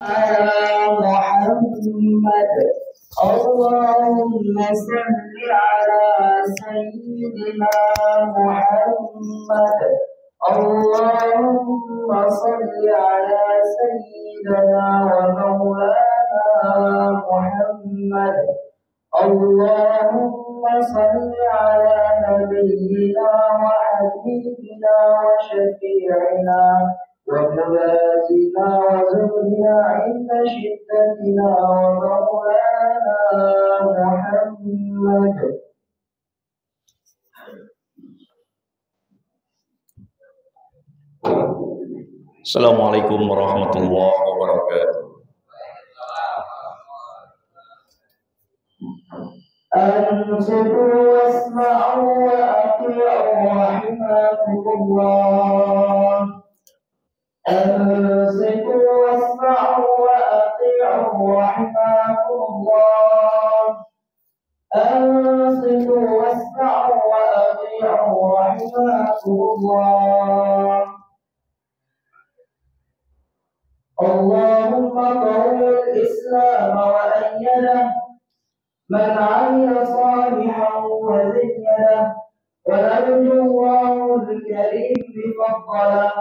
على محمد اللهم صل على سيدنا محمد اللهم صل على سيدنا ومولانا محمد اللهم صل على نبينا وحبيبنا وشفيعنا وملاذنا وزهدنا عند شدتنا ومولانا محمد. Assalamualaikum warahmatullahi wabarakatuh. أنصتوا واسمعوا وأطيعوا رحمكم الله. أنصتوا واسمعوا وأطيعوا رحمكم الله. أنصتوا واسمعوا وأطيعوا رحمكم الله. اللهم قوم الإسلام وأيده من عمل صالحا وزينه ونرجو الله الكريم بفضله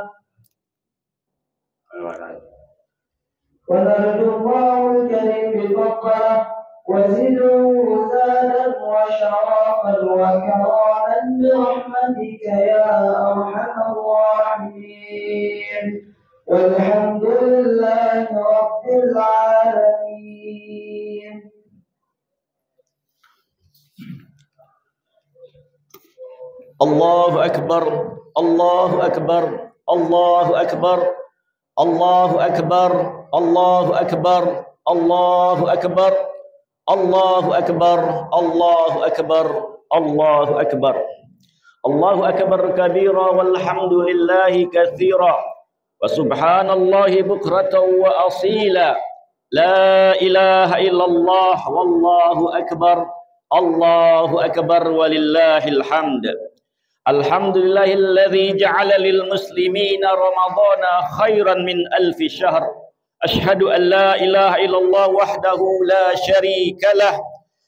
ونرجو الله الكريم بفضله وزده زادا وشرفا وكراما برحمتك يا أرحم الراحمين والحمد لله رب العالمين. Allahu Akbar, Allahu Akbar, Allahu Akbar, Allahu Akbar, Allahu Akbar, Allahu Akbar, Allahu Akbar, Allahu Akbar, Allahu Akbar. Allahu Akbar kabira walhamdulillahi katsira wa subhanallahi bukratan wa asila. La ilaha illallah wallahu akbar. Allahu akbar walillahil hamd. Alhamdulillahilladzi ja'ala lil muslimina ramadhana khairan min alfi syahr. Ashhadu an la ilaha illallah wahdahu la syarika lah.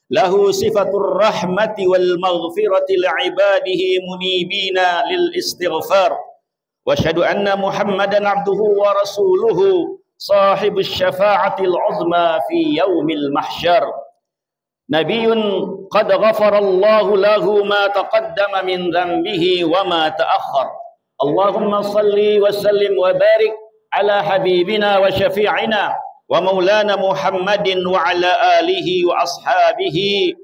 Lahu sifatur rahmati wal maghfirati li'ibadihi munibina lil istighfar. Wa asyhadu anna Muhammadan abduhu wa rasuluhu sahibus syafa'atil uzma fi yaumil mahsyar. Nabiyyun qad ghafarallahu lahu ma taqaddama min dhanbihi wa ma ta'akhkhar. Allahumma salli wa sallim wa barik ala habibina wa syafi'ina wa maulana Muhammadin wa ala alihi wa ashabihi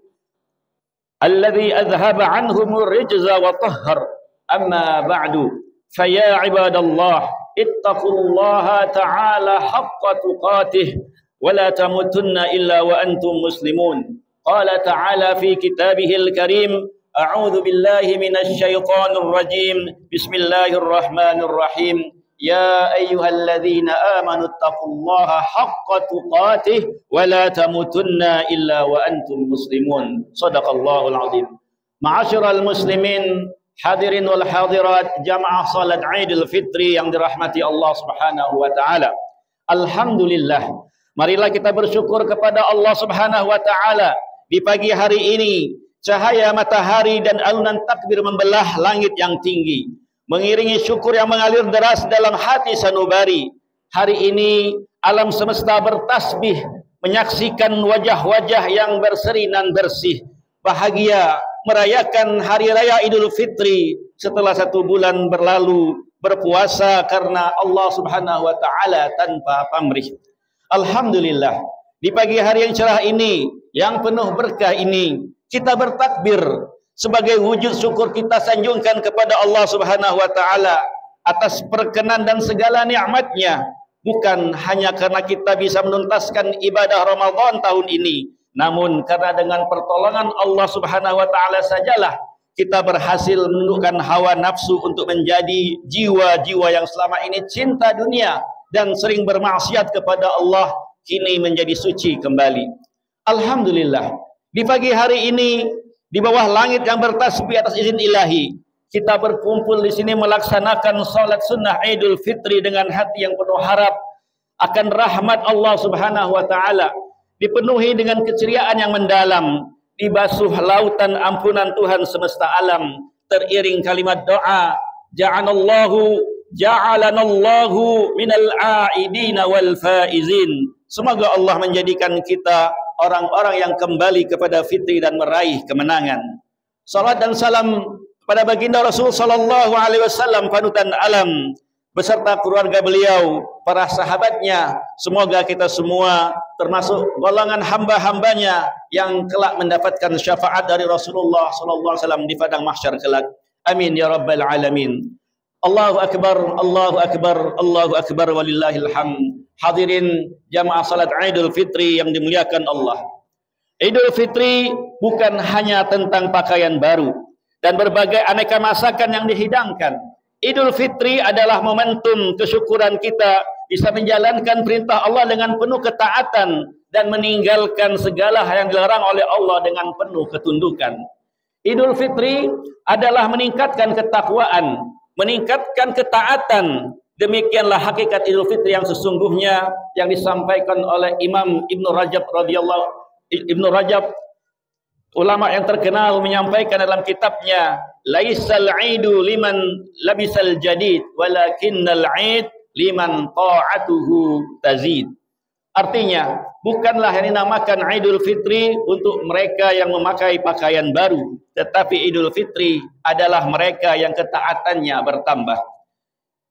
alladhi adhhaba anhum ar-rijza wa tahhar. Amma ba'du, faya ibadallah ittaqullaha ta'ala haqqa tuqatih wa la tamutunna illa wa antum muslimun. Qala ta'ala fi kitabihil karim, a'udzu billahi minasy syaithanir rajim. Bismillahirrahmanirrahim. Ya ayyuhalladzina amanu taqullaha haqqa tuqatih wa la tamutunna illa wa antum muslimun. Shadaqallahul azim. Ma'asyiral muslimin, hadirin wal hadirat, jamaah salat Idul Fitri yang dirahmati Allah Subhanahu wa taala. Alhamdulillah. Marilah kita bersyukur kepada Allah Subhanahu wa taala. Di pagi hari ini, cahaya matahari dan alunan takbir membelah langit yang tinggi, mengiringi syukur yang mengalir deras dalam hati sanubari. Hari ini alam semesta bertasbih, menyaksikan wajah-wajah yang berseri dan bersih, bahagia merayakan hari raya Idul Fitri setelah 1 bulan berlalu berpuasa karena Allah Subhanahu wa taala tanpa pamrih. Alhamdulillah, di pagi hari yang cerah ini, yang penuh berkah ini, kita bertakbir sebagai wujud syukur kita sanjungkan kepada Allah Subhanahu wa taala atas perkenan dan segala nikmatnya, bukan hanya karena kita bisa menuntaskan ibadah Ramadan tahun ini, namun karena dengan pertolongan Allah Subhanahu wa taala sajalah kita berhasil menundukkan hawa nafsu untuk menjadi jiwa-jiwa yang selama ini cinta dunia dan sering bermaksiat kepada Allah, kini menjadi suci kembali. Alhamdulillah, di pagi hari ini di bawah langit yang bertasbih atas izin ilahi, kita berkumpul di sini melaksanakan salat sunnah Idul Fitri dengan hati yang penuh harap akan rahmat Allah Subhanahu wa taala, dipenuhi dengan keceriaan yang mendalam, dibasuh lautan ampunan Tuhan semesta alam, teriring kalimat doa, ja'alanallahu minal a'idina wal faizin. Semoga Allah menjadikan kita orang-orang yang kembali kepada fitri dan meraih kemenangan. Salat dan salam kepada baginda Rasul sallallahu alaihi wasallam, panutan alam, beserta keluarga beliau, para sahabatnya. Semoga kita semua termasuk golongan hamba-hambanya yang kelak mendapatkan syafaat dari Rasulullah sallallahu alaihi wasallam di padang mahsyar kelak. Amin ya rabbal alamin. Allahu akbar, Allahu akbar, Allahu akbar, walillahil hamd. Hadirin jamaah salat Idul Fitri yang dimuliakan Allah. Idul Fitri bukan hanya tentang pakaian baru dan berbagai aneka masakan yang dihidangkan. Idul Fitri adalah momentum kesyukuran kita bisa menjalankan perintah Allah dengan penuh ketaatan dan meninggalkan segala yang dilarang oleh Allah dengan penuh ketundukan. Idul Fitri adalah meningkatkan ketakwaan, meningkatkan ketaatan. Demikianlah hakikat Idul Fitri yang sesungguhnya yang disampaikan oleh Imam Ibnu Rajab, ulama yang terkenal, menyampaikan dalam kitabnya, laisal idu liman labisal jadid walakinnal id liman ta'atuhu tazid. Artinya, bukanlah yang dinamakan Idul Fitri untuk mereka yang memakai pakaian baru, tetapi Idul Fitri adalah mereka yang ketaatannya bertambah.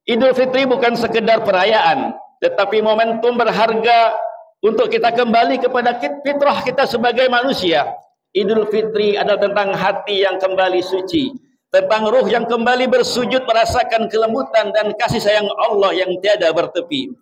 Idul Fitri bukan sekedar perayaan, tetapi momentum berharga untuk kita kembali kepada fitrah kita sebagai manusia. Idul Fitri adalah tentang hati yang kembali suci, tentang ruh yang kembali bersujud merasakan kelembutan dan kasih sayang Allah yang tiada bertepi.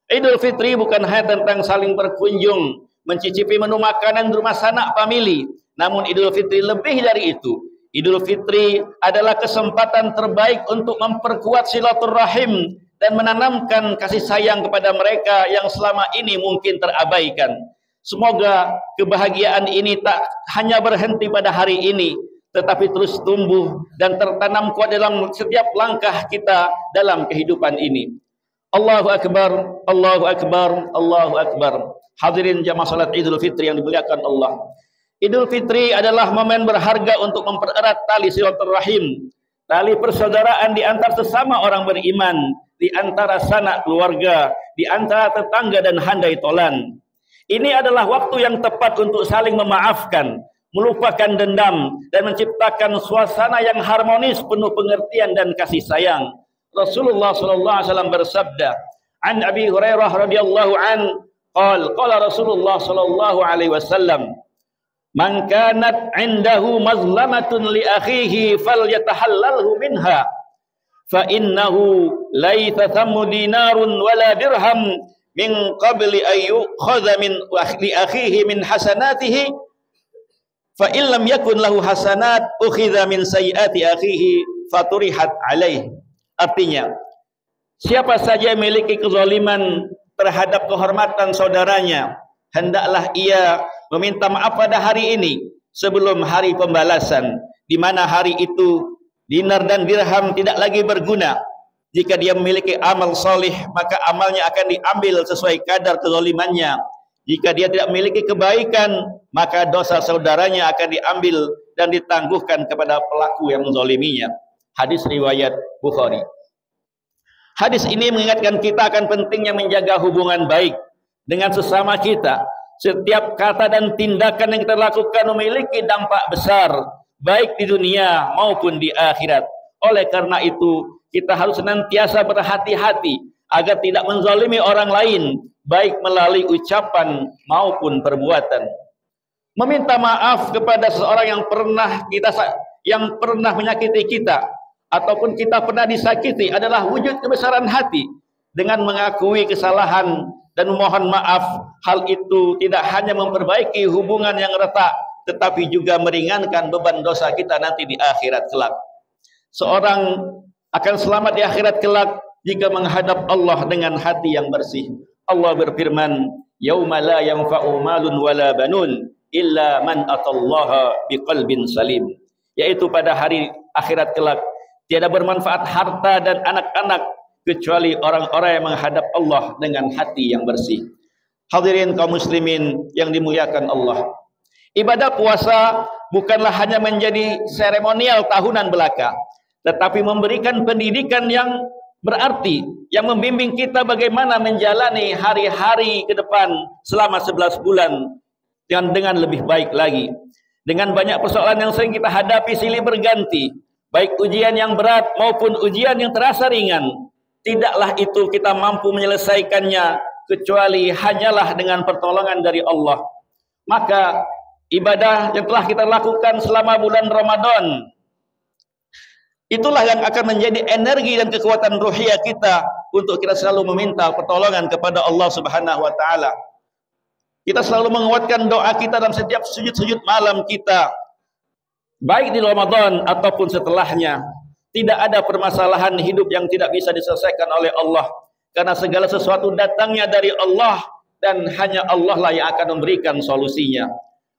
Idul Fitri bukan hanya tentang saling berkunjung, mencicipi menu makanan di rumah sanak famili, namun Idul Fitri lebih dari itu. Idul Fitri adalah kesempatan terbaik untuk memperkuat silaturahim dan menanamkan kasih sayang kepada mereka yang selama ini mungkin terabaikan. Semoga kebahagiaan ini tak hanya berhenti pada hari ini, tetapi terus tumbuh dan tertanam kuat dalam setiap langkah kita dalam kehidupan ini. Allahu Akbar, Allahu Akbar, Allahu Akbar. Hadirin jamaah salat Idul Fitri yang dimuliakan Allah. Idul Fitri adalah momen berharga untuk mempererat tali silaturahim, tali persaudaraan di antara sesama orang beriman, di antara sanak keluarga, di antara tetangga dan handai tolan. Ini adalah waktu yang tepat untuk saling memaafkan, melupakan dendam, dan menciptakan suasana yang harmonis penuh pengertian dan kasih sayang. Rasulullah sallallahu alaihi wasallam bersabda, "An Abi Hurairah radhiyallahu an, qala Rasulullah sallallahu alaihi wasallam, man kanat 'indahu mazlamatun li akhihi falyatahallalhu minha, fa innahu la yatammu dinarun wala dirham min qabli an yu'khadha min li akhihi min hasanatihi, fa in lam yakun lahu hasanat ukhidha min sayyiati akhihi faturihat alaihi." Artinya, siapa saja yang memiliki kezaliman terhadap kehormatan saudaranya, hendaklah ia meminta maaf pada hari ini sebelum hari pembalasan, di mana hari itu dinar dan dirham tidak lagi berguna. Jika dia memiliki amal soleh, maka amalnya akan diambil sesuai kadar kezalimannya. Jika dia tidak memiliki kebaikan, maka dosa saudaranya akan diambil dan ditangguhkan kepada pelaku yang menzaliminya. Hadis riwayat Bukhari. Hadis ini mengingatkan kita akan pentingnya menjaga hubungan baik dengan sesama kita. Setiap kata dan tindakan yang kita lakukan memiliki dampak besar, baik di dunia maupun di akhirat. Oleh karena itu, kita harus senantiasa berhati-hati agar tidak menzalimi orang lain, baik melalui ucapan maupun perbuatan. Meminta maaf kepada seseorang yang pernah menyakiti kita, ataupun kita pernah disakiti, adalah wujud kebesaran hati. Dengan mengakui kesalahan dan memohon maaf, hal itu tidak hanya memperbaiki hubungan yang retak, tetapi juga meringankan beban dosa kita nanti di akhirat kelak. Seorang akan selamat di akhirat kelak jika menghadap Allah dengan hati yang bersih. Allah berfirman, "Yauma la yanfa'u malun wala banun illa man atallaha biqalbin salim." Yaitu pada hari akhirat kelak tiada bermanfaat harta dan anak-anak kecuali orang-orang yang menghadap Allah dengan hati yang bersih. Hadirin kaum muslimin yang dimuliakan Allah. Ibadah puasa bukanlah hanya menjadi seremonial tahunan belaka, tetapi memberikan pendidikan yang berarti, yang membimbing kita bagaimana menjalani hari-hari ke depan selama 11 bulan dengan lebih baik lagi. Dengan banyak persoalan yang sering kita hadapi silih berganti, baik ujian yang berat maupun ujian yang terasa ringan, tidaklah itu kita mampu menyelesaikannya kecuali hanyalah dengan pertolongan dari Allah. Maka ibadah yang telah kita lakukan selama bulan Ramadan, itulah yang akan menjadi energi dan kekuatan ruhiyah kita untuk kita selalu meminta pertolongan kepada Allah Subhanahu wa taala. Kita selalu menguatkan doa kita dalam setiap sujud-sujud malam kita, baik di Ramadan ataupun setelahnya. Tidak ada permasalahan hidup yang tidak bisa diselesaikan oleh Allah, karena segala sesuatu datangnya dari Allah dan hanya Allah lah yang akan memberikan solusinya.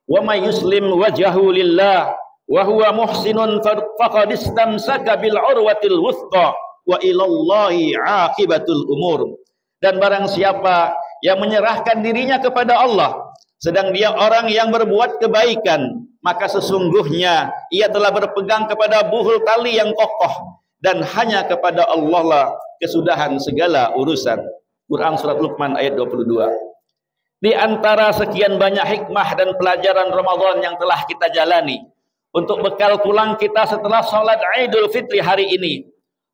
Wa may yuslim wajhahu lillah wa huwa muhsinun faqad istamsaka bil urwatil wuthqa wa ilallahi aqibatul umur. Dan barang siapa yang menyerahkan dirinya kepada Allah, sedang dia orang yang berbuat kebaikan, maka sesungguhnya ia telah berpegang kepada buhul tali yang kokoh, dan hanya kepada Allah lah kesudahan segala urusan. Quran Surat Luqman ayat 22. Di antara sekian banyak hikmah dan pelajaran Ramadan yang telah kita jalani, untuk bekal pulang kita setelah sholat Idul Fitri hari ini,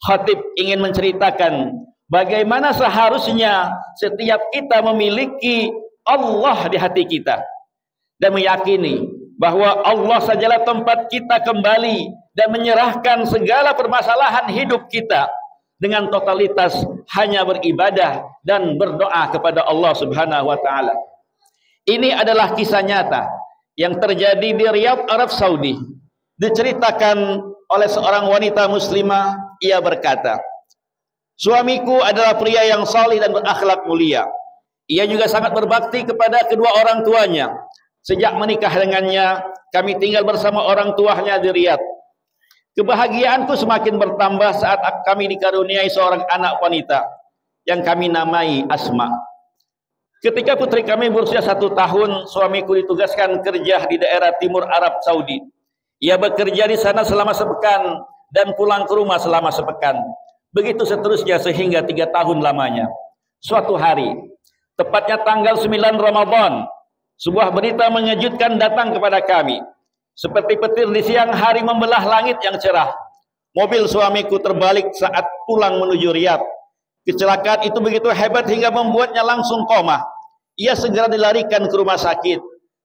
khatib ingin menceritakan bagaimana seharusnya setiap kita memiliki Allah di hati kita dan meyakini bahwa Allah sajalah tempat kita kembali dan menyerahkan segala permasalahan hidup kita dengan totalitas hanya beribadah dan berdoa kepada Allah Subhanahu wa taala. Ini adalah kisah nyata yang terjadi di Riyadh, Arab Saudi. Diceritakan oleh seorang wanita muslimah, ia berkata, "Suamiku adalah pria yang salih dan berakhlak mulia. Ia juga sangat berbakti kepada kedua orang tuanya. Sejak menikah dengannya, kami tinggal bersama orang tuanya di Riyadh. Kebahagiaanku semakin bertambah saat kami dikaruniai seorang anak wanita yang kami namai Asma. Ketika putri kami berusia 1 tahun, suamiku ditugaskan kerja di daerah timur Arab Saudi. Ia bekerja di sana selama sepekan dan pulang ke rumah selama sepekan. Begitu seterusnya sehingga 3 tahun lamanya. Suatu hari, tepatnya tanggal 9 Ramadan, sebuah berita mengejutkan datang kepada kami. Seperti petir di siang hari membelah langit yang cerah. Mobil suamiku terbalik saat pulang menuju Riyadh. Kecelakaan itu begitu hebat hingga membuatnya langsung koma. Ia segera dilarikan ke rumah sakit.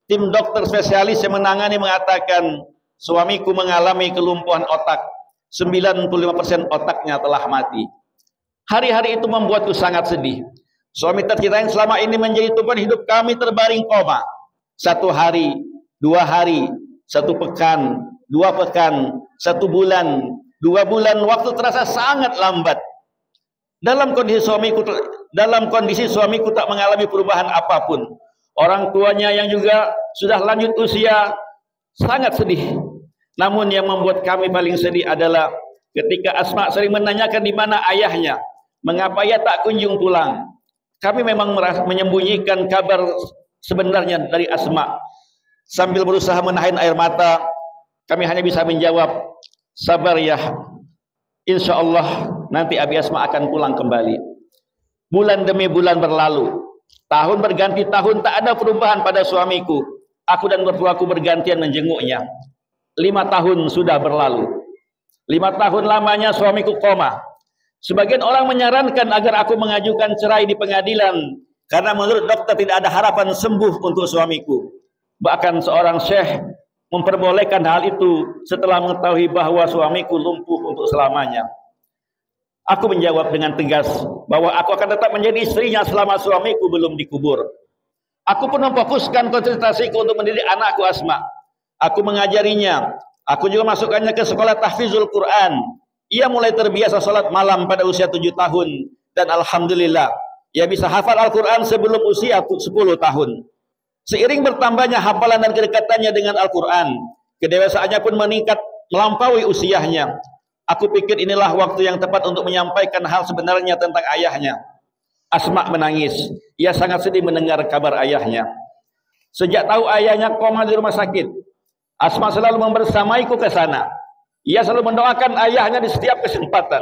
Tim dokter spesialis yang menangani mengatakan suamiku mengalami kelumpuhan otak. 95% otaknya telah mati. Hari-hari itu membuatku sangat sedih. Suami tercinta yang selama ini menjadi tumpuan hidup kami terbaring koma. 1 hari, 2 hari, 1 pekan, 2 pekan, 1 bulan, 2 bulan, waktu terasa sangat lambat. Dalam kondisi suamiku tak mengalami perubahan apapun. Orang tuanya yang juga sudah lanjut usia sangat sedih. Namun yang membuat kami paling sedih adalah ketika Asma sering menanyakan di mana ayahnya, mengapa ia tak kunjung pulang. Kami memang menyembunyikan kabar sebenarnya dari Asma. Sambil berusaha menahan air mata, kami hanya bisa menjawab, sabar ya, insya Allah nanti Abi Asma akan pulang kembali. Bulan demi bulan berlalu, tahun berganti tahun, tak ada perubahan pada suamiku. Aku dan mertuaku bergantian menjenguknya. 5 tahun sudah berlalu. 5 tahun lamanya suamiku koma. Sebagian orang menyarankan agar aku mengajukan cerai di pengadilan karena menurut dokter tidak ada harapan sembuh untuk suamiku. Bahkan seorang syekh memperbolehkan hal itu setelah mengetahui bahwa suamiku lumpuh untuk selamanya. Aku menjawab dengan tegas bahwa aku akan tetap menjadi istrinya selama suamiku belum dikubur. Aku pun memfokuskan konsentrasiku untuk mendidik anakku Asma. Aku mengajarinya. Aku juga masukkannya ke sekolah tahfizul Quran. Ia mulai terbiasa salat malam pada usia 7 tahun. Dan alhamdulillah, ia bisa hafal Al-Quran sebelum usia 10 tahun. Seiring bertambahnya hafalan dan kedekatannya dengan Al-Quran, kedewasaannya pun meningkat melampaui usianya. Aku pikir inilah waktu yang tepat untuk menyampaikan hal sebenarnya tentang ayahnya. Asma menangis. Ia sangat sedih mendengar kabar ayahnya. Sejak tahu ayahnya koma di rumah sakit, Asma selalu membersamaiku ke sana. Ia selalu mendoakan ayahnya di setiap kesempatan.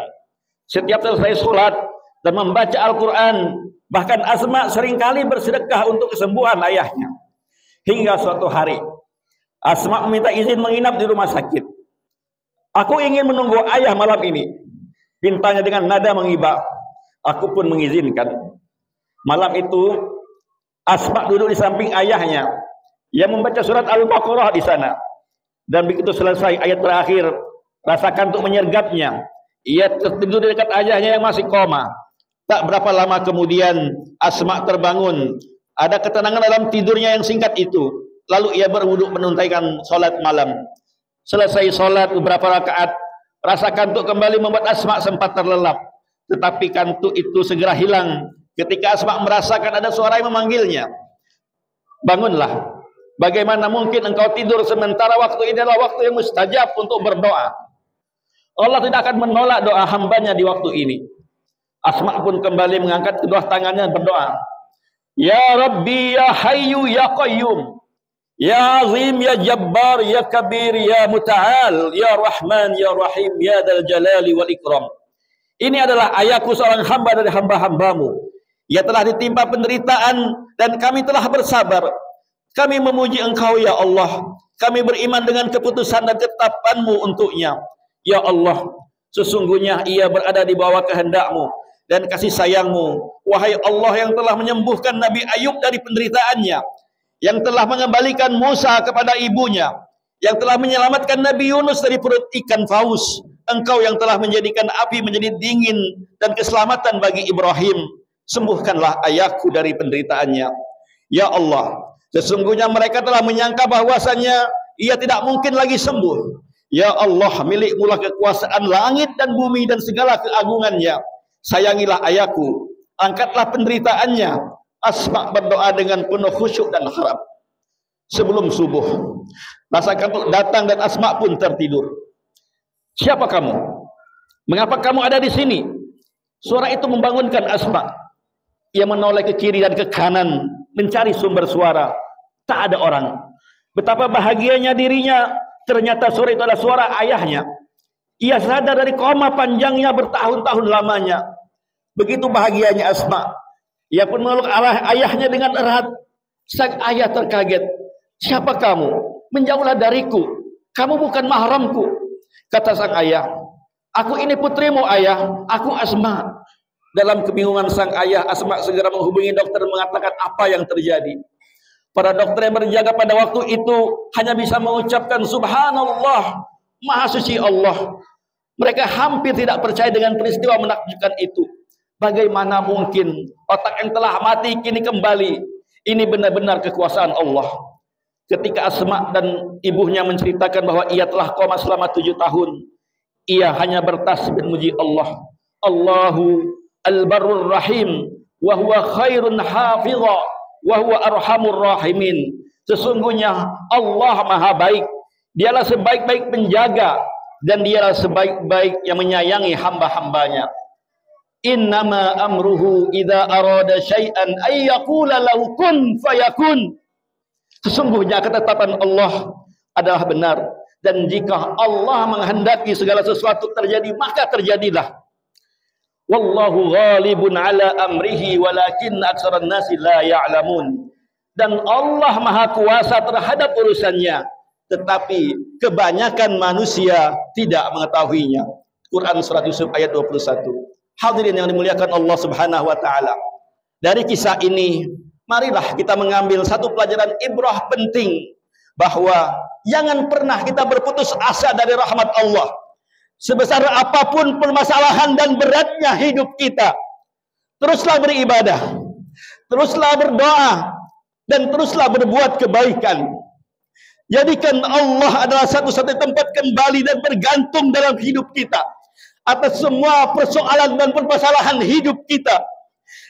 Setiap selesai sholat dan membaca Al-Quran, bahkan Asma seringkali bersedekah untuk kesembuhan ayahnya. Hingga suatu hari, Asma meminta izin menginap di rumah sakit. Aku ingin menunggu ayah malam ini, pintanya dengan nada mengiba. Aku pun mengizinkan. Malam itu, Asma duduk di samping ayahnya. Ia membaca surat Al-Baqarah di sana. Dan begitu selesai ayat terakhir, rasakan untuk menyergapnya. Ia tertidur di dekat ayahnya yang masih koma. Tak berapa lama kemudian, Asma terbangun. Ada ketenangan dalam tidurnya yang singkat itu. Lalu ia berwudu menunaikan sholat malam. Selesai sholat beberapa rakaat, rasa kantuk kembali membuat Asma sempat terlelap. Tetapi kantuk itu segera hilang ketika Asma merasakan ada suara yang memanggilnya. Bangunlah. Bagaimana mungkin engkau tidur sementara waktu ini adalah waktu yang mustajab untuk berdoa. Allah tidak akan menolak doa hambanya di waktu ini. Asma pun kembali mengangkat kedua tangannya berdoa. Ya Rabbi, ya Hayyu, ya Qayyum, ya Azim, ya Jabbar, ya Kabir, ya Muta'al, ya Rahman, ya Rahim, ya Dzal Jalali wal Ikram. Ini adalah ayahku, seorang hamba dari hamba-hambamu. Ia telah ditimpa penderitaan dan kami telah bersabar. Kami memuji engkau ya Allah. Kami beriman dengan keputusan dan ketetapan-Mu untuknya. Ya Allah, sesungguhnya ia berada di bawah kehendak-Mu dan kasih sayang-Mu. Wahai Allah yang telah menyembuhkan Nabi Ayub dari penderitaannya, yang telah mengembalikan Musa kepada ibunya, yang telah menyelamatkan Nabi Yunus dari perut ikan paus. Engkau yang telah menjadikan api menjadi dingin dan keselamatan bagi Ibrahim. Sembuhkanlah ayahku dari penderitaannya. Ya Allah, sesungguhnya mereka telah menyangka bahwasannya ia tidak mungkin lagi sembuh. Ya Allah, milik-Mu kekuasaan langit dan bumi dan segala keagungannya. Sayangilah ayahku, angkatlah penderitaannya. Asma berdoa dengan penuh khusyuk dan harap. Sebelum subuh, rasa kantuk datang dan Asma pun tertidur. Siapa kamu? Mengapa kamu ada di sini? Suara itu membangunkan Asma. Ia menoleh ke kiri dan ke kanan mencari sumber suara. Tak ada orang. Betapa bahagianya dirinya. Ternyata suara itu adalah suara ayahnya. Ia sadar dari koma panjangnya bertahun-tahun lamanya. Begitu bahagianya Asma. Ia pun meluk ayahnya dengan erat. Sang ayah terkaget. Siapa kamu? Menjauhlah dariku. Kamu bukan mahramku. Kata sang ayah. Aku ini putrimu ayah. Aku Asma. Dalam kebingungan sang ayah, Asma segera menghubungi dokter mengatakan apa yang terjadi. Para dokter yang berjaga pada waktu itu hanya bisa mengucapkan Subhanallah, Maha Suci Allah. Mereka hampir tidak percaya dengan peristiwa menakjubkan itu. Bagaimana mungkin otak yang telah mati kini kembali? Ini benar-benar kekuasaan Allah. Ketika Asma dan ibunya menceritakan bahwa ia telah koma selama 7 tahun, ia hanya bertasbih memuji Allah. Allahu Al-Barrur Rahim, wa huwa khairun hafidha, wa huwa arhamur rahimin. Sesungguhnya Allah Maha baik. Dialah sebaik-baik penjaga dan dialah sebaik-baik yang menyayangi hamba-hambanya. Innama amruhu idza arada syai'an ay yaqula lahu kun fayakun. Sesungguhnya ketetapan Allah adalah benar, dan jika Allah menghendaki segala sesuatu terjadi, maka terjadilah. Wallahu ghalibun ala amrihi walakin aksaran nasi la ya'lamun. Dan Allah Maha kuasa terhadap urusannya, tetapi kebanyakan manusia tidak mengetahuinya. Quran surat Yusuf ayat 21. Hadirin yang dimuliakan Allah Subhanahu wa taala. Dari kisah ini, marilah kita mengambil satu pelajaran ibrah penting, bahwa jangan pernah kita berputus asa dari rahmat Allah. Sebesar apapun permasalahan dan beratnya hidup kita, teruslah beribadah, teruslah berdoa, dan teruslah berbuat kebaikan. Jadikan Allah adalah satu-satunya tempat kembali dan bergantung dalam hidup kita atas semua persoalan dan permasalahan hidup kita.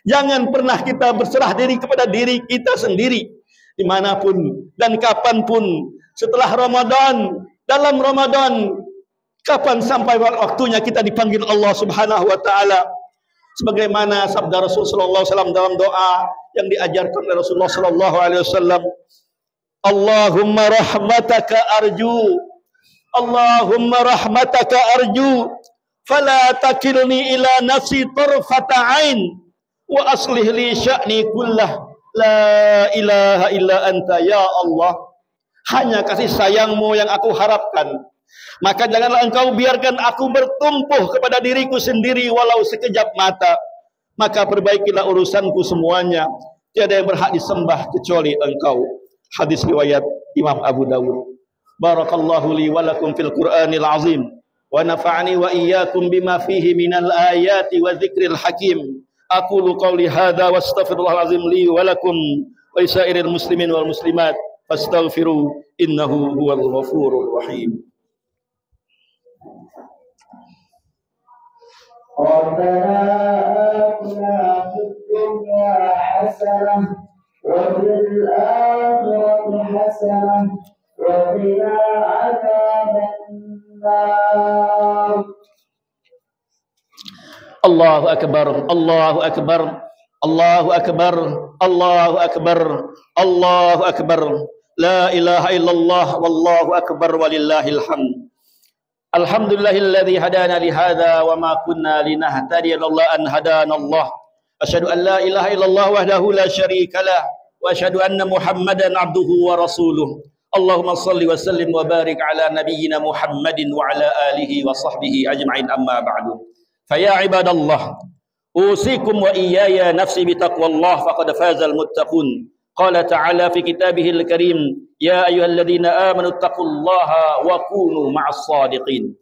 Jangan pernah kita berserah diri kepada diri kita sendiri, dimanapun dan kapanpun. Setelah Ramadan, dalam Ramadan, Kapan sampai waktunya kita dipanggil Allah Subhanahu wa taala? Sebagaimana sabda Rasulullah SAW dalam doa yang diajarkan oleh Rasulullah SAW, Allahumma rahmataka arju, Allahumma rahmataka arju, fala takilni ila nafsi tarfata ain, wa aslih li sya'ni kullah, la ilaha illa anta ya Allah. Hanya kasih sayangmu yang aku harapkan, maka janganlah engkau biarkan aku bertumpuh kepada diriku sendiri walau sekejap mata. Maka perbaikilah urusanku semuanya, tiada yang berhak disembah kecuali engkau. Hadis riwayat Imam Abu Dawud. Barakallahu li wa lakum fil Qur'anil azim, wa nafa'ani wa iyyakum bima fihi minal ayati wa dzikril hakim. Aqulu qawli hadza wa astaghfirullahal azim li wa lakum wa lisairil muslimin wal muslimat fastaghfiru innahu huwal ghafurur rahim. ربنا آتنا في الدنيا حسنة وفي الآخرة حسنة وقنا عذاب النار. الله أكبر الله أكبر الله أكبر الله أكبر الله أكبر لا إله إلا الله والله أكبر ولله الحمد. Alhamdulillahilladzi hadana li hadza wa ma kunna linahtadiya laula an hadana Allah. Asyhadu an la ilaha illallah wahdahu la syarikalah wa asyhadu anna Muhammadan abduhu wa rasuluh. Allahumma shalli wa sallim wa barik ala nabiyyina Muhammadin wa ala alihi wa sahbihi ajma'in, amma ba'du. Fa ya ibadallah, usikum wa iyaya nafsi bi taqwallah faqad fazal muttaqun. Qala ta'ala fi kitabihil karim, ya ayyuhalladzina amanu taqullaha wa kunu ma'as sadiqin.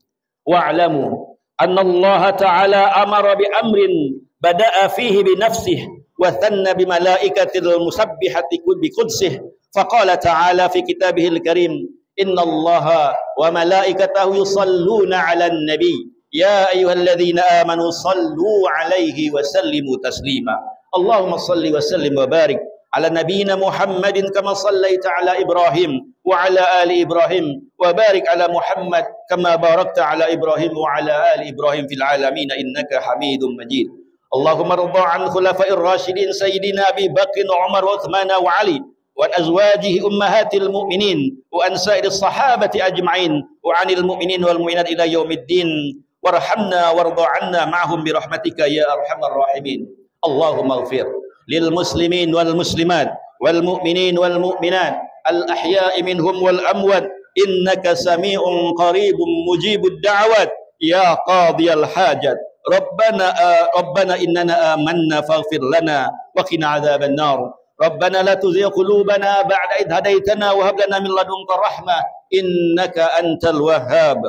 Wa'lamu anna Allah ta'ala amara bi amrin bada'a fihi bi nafsihi wa thanna bi malaikatil musabbihati bi qudsih. Faqala ta'ala fi kitabihil karim, inna Allah wa malaikatahu yusalluna 'alan nabi, ya ayyuhalladzina amanu sallu 'alaihi wa sallimu taslima. Allahumma salli wa sallim wa barik ala nabiyyina Muhammadin kama sallaita ala Ibrahim wa ala ali Ibrahim wa barik ala Muhammad kama barakta ala Ibrahim wa ala ali Ibrahim fil alamin innaka Hamidum Majid. Allahumma rida an khulafa'ir rasyidin sayyidina Abi Bakr wa Umar wa Uthman wa Ali wa an azwajihi ummahatil mu'minin wa an sa'iris sahabati ajma'in wa anil mu'minin wal mu'minat ila yaumiddin warhamna warda 'anna ma'hum bi rahmatika ya arhamar rahimin. Allahumma ighfir lil muslimin wal muslimat wal mu'minin wal mu'minat al ahya'i minhum wal amwat innaka sami'un qaribun mujibud da'wat ya qadiyal hajat. Rabbana innana amanna faghfir lana wa qina adzaban nar. Rabbana la tuzigh qulubana ba'da idh hadaitana wa hab lana min ladunka rahmah innaka antal wahhab.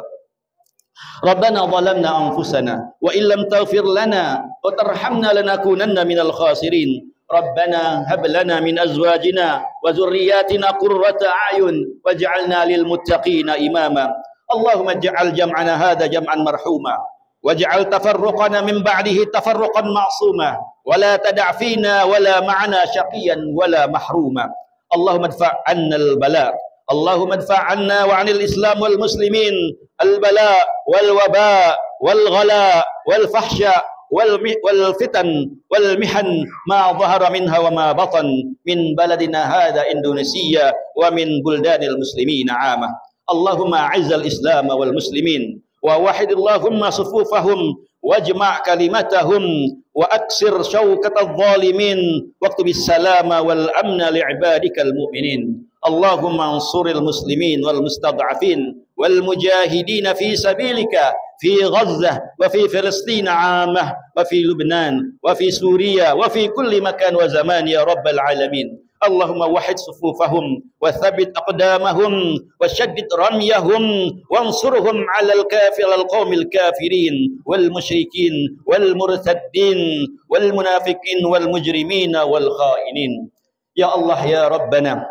Rabbana zalamna anfusana wa illam taghfir lana wa tarhamna lanakunanna minal khasirin. Rabbana hab lana min azwajina wa dzurriyyatina qurrata a'yun waj'alna lil muttaqina imama. Allahumma ij'al jam'ana hadha jam'an marhuma waj'al tafarruqana min ba'dihi tafarruqan ma'suma wa la tada' fina wa la ma'ana syaqiyan wa la mahruma. Allahumma adfa' 'anna al-bala, Allahumma adfa' 'anna wa 'anil islam wal muslimin al-bala wal waba wal ghala wal fahsya wal fitan wal mihan ma dhahara minha wa ma batan min baladina hadha Indonesia wa min buldanil muslimin 'amah. Allahumma a'izzal islam wal muslimin wa wahid Allahumma sufufahum wajma' kalimatahum wa aksir syauqatadh dhalimin waqtubis salama wal amna li'ibadikal mu'minin. Allahumma ansuril muslimin wal mustad'afin wal mujahidin fi sabilika fi Gazzah wa fi Filistin 'amah wa fi Lubnan wa fi Suriya wa fi kulli makan wa zaman ya rabbal alamin. Allahumma wahid sufufahum wa thabbit aqdamahum wa shaddid ramyahum wansurhum 'alal qaumil kafirin wal musyrikin wal murtaddin wal munafiqin wal mujrimin wal khainin. Ya Allah ya Rabbana,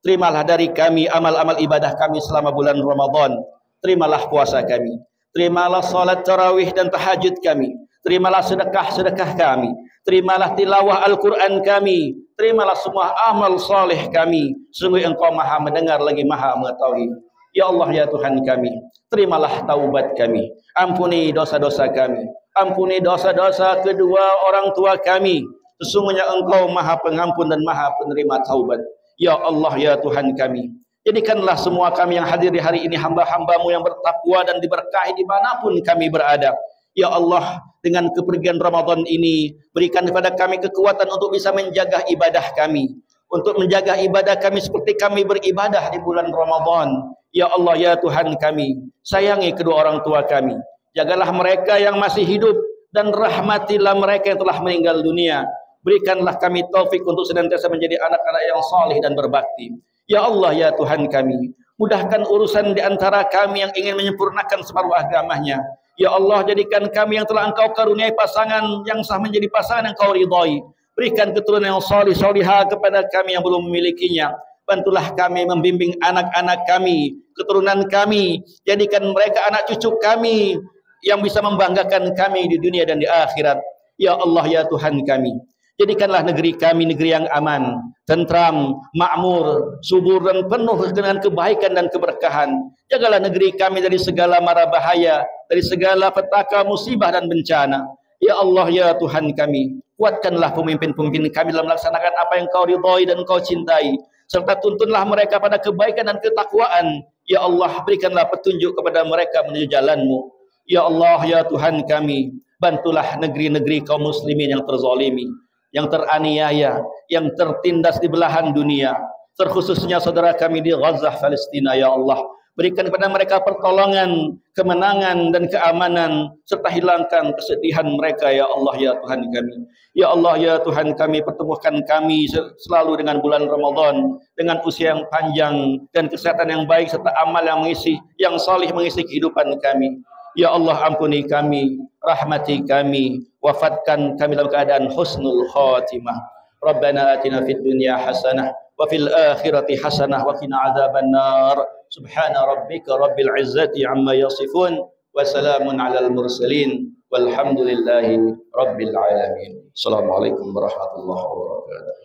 terimalah dari kami amal-amal ibadah kami selama bulan Ramadan. Terimalah puasa kami, terimalah salat tarawih dan tahajud kami, terimalah sedekah-sedekah kami, terimalah tilawah Al-Quran kami, terimalah semua amal saleh kami. Sungguh Engkau Maha mendengar lagi Maha mengetahui. Ya Allah ya Tuhan kami, terimalah taubat kami, ampuni dosa-dosa kami, ampuni dosa-dosa kedua orang tua kami. Sesungguhnya Engkau Maha Pengampun dan Maha Penerima taubat. Ya Allah ya Tuhan kami, jadikanlah semua kami yang hadir di hari ini hamba-hamba-Mu yang bertakwa dan diberkahi dimanapun kami berada. Ya Allah, dengan kepergian Ramadan ini, berikan kepada kami kekuatan untuk bisa menjaga ibadah kami, untuk menjaga ibadah kami seperti kami beribadah di bulan Ramadan. Ya Allah ya Tuhan kami, sayangi kedua orang tua kami, jagalah mereka yang masih hidup dan rahmatilah mereka yang telah meninggal dunia. Berikanlah kami taufik untuk senantiasa menjadi anak-anak yang saleh dan berbakti. Ya Allah ya Tuhan kami, mudahkan urusan di antara kami yang ingin menyempurnakan separuh agamanya. Ya Allah, jadikan kami yang telah Engkau karuniai pasangan yang sah menjadi pasangan yang Engkau ridhai. Berikan keturunan yang salih salihah kepada kami yang belum memilikinya. Bantulah kami membimbing anak-anak kami, keturunan kami. Jadikan mereka anak cucu kami yang bisa membanggakan kami di dunia dan di akhirat. Ya Allah ya Tuhan kami, jadikanlah negeri kami negeri yang aman, tentram, makmur, subur dan penuh dengan kebaikan dan keberkahan. Jagalah negeri kami dari segala mara bahaya, dari segala petaka, musibah dan bencana. Ya Allah ya Tuhan kami, kuatkanlah pemimpin-pemimpin kami dalam melaksanakan apa yang Kau ridhai dan Kau cintai, serta tuntunlah mereka pada kebaikan dan ketakwaan. Ya Allah, berikanlah petunjuk kepada mereka menuju jalan-Mu. Ya Allah ya Tuhan kami, bantulah negeri-negeri kaum muslimin yang terzalimi, yang teraniaya, yang tertindas di belahan dunia, terkhususnya saudara kami di Gaza, Palestina. Ya Allah, berikan kepada mereka pertolongan, kemenangan dan keamanan, serta hilangkan kesedihan mereka. Ya Allah ya Tuhan kami. Ya Allah ya Tuhan kami, pertemukan kami selalu dengan bulan Ramadan, dengan usia yang panjang dan kesehatan yang baik, serta amal yang salih mengisi kehidupan kami. Ya Allah, ampuni kami, rahmati kami, wafatkan kami dalam keadaan husnul khatimah. Rabbana atina fid dunya hasanah wa fil akhirati hasanah wa qina adzabannar. Subhana rabbika rabbil izzati amma yasifun wa salamun alal mursalin walhamdulillahi rabbil alamin. Assalamualaikum warahmatullahi wabarakatuh.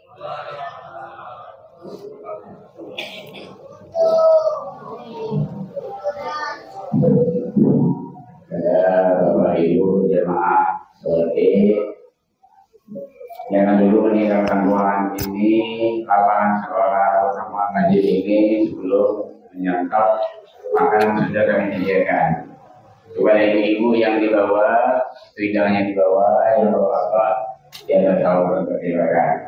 Bapak Ibu jemaah sholat, jangan dulu meninggalkan ruangan ini, lapangan sekolah bersama ngaji ini sebelum menyantap makanan sudah kami sediakan. Kepada ibu-ibu yang di bawah, pindahnya di bawah, yang bapak yang tahu berterima kasih.